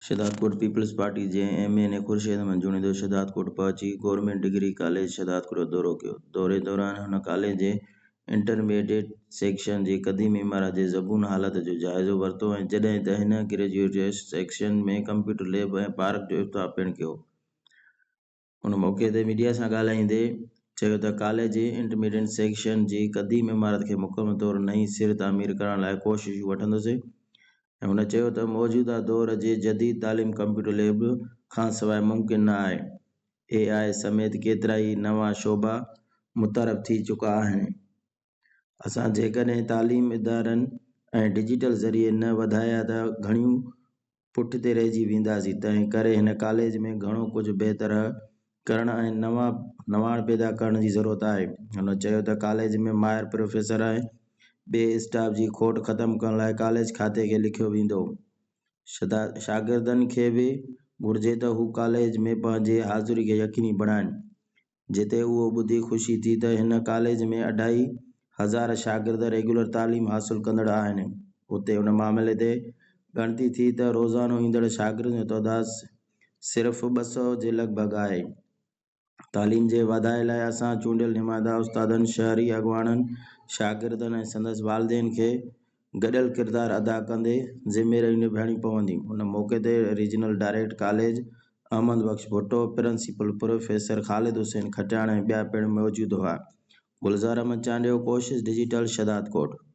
शदादकोट peoples party जे MA ने खुर्शीद मंजूरीदो शदादकोट पहुची government degree college शदादकोट जो दौरो कयो। दौरे दौरान हुन कॉलेज जे इंटरमीडिएट सेक्शन जी क़दीम इमारत जे ज़बून हालत जो जाइज़ो वरितो ऐं जॾहिं त हिन ग्रेजुएट सेक्शन में कंप्यूटर लैब ऐं पार्क जो इफ़्तिताह पिणु कयो। उन मौक़े ते मीडिया सां ॻाल्हाईंदे चयो त कॉलेज जे इंटरमीडिएट सेक्शन जी क़दीम इमारत खे मुकमल तौरु नईं सिर तामीर करण लाइ कोशिशूं वठंदुसि ऐं हुन चयो त मौजूदा दौर जे जदीद तालीम कंप्यूटर लैब खां सवाइ मुमकिन न आहे। एआई समेत केतिरा ई नवां शोबा मुतरफ़ थी चुका आहिनि। असां जेकॾहिं तालीम इदारनि ऐं डिजिटल ज़रिए न वधाया त घणियूं पुठिते रहिजी वेंदासीं। तंहिं करे हिन कॉलेज में घणो कुझु बहितर करण ऐं नवाण पैदा करण जी ज़रूरत आहे। हुन चयो त कॉलेज में माहिर प्रोफेसर ऐं ॿिए स्टाफ जी खोट ख़तमु करण लाइ कॉलेज खाते खे लिखियो वेंदो। शागिर्दनि खे बि घुर्जे त हू कॉलेज में पंहिंजी हाज़िरी खे यकीनी बणाइनि। जिते उहो ॿुधी ख़ुशी थी त हिन कॉलेज में 2,500 शागिर्द रेगुलर तालीम हासिल कंदड़ आहिनि। उते उन मामले ते ॻणती थी त रोज़ानो ईंदड़ शागिर्दनि जो तइदाद सिर्फ़ 200 जे लॻभॻि आहे। तालीम जे वाधाए लाइ असां चूंडियल नुमाइंदा उस्तादनि, शहरी अॻुवाणनि, शागिर्दनि ऐं संदसि वालिदैन खे गॾियल किरदारु अदा कंदे ज़िमेवारियूं निभाइणियूं पवंदियूं। उन मौक़े ते रीजनल डायरेक्टर कॉलेज अहमद बख्श भुट्टो, प्रिंसिपल प्रोफेसर ख़ालिद हुसैन खटियाण ऐं ॿिया पिणु मौजूदु हुआ। गुलज़ार अहमद चांडियो, कोशिश डिजिटल, शदादकोट।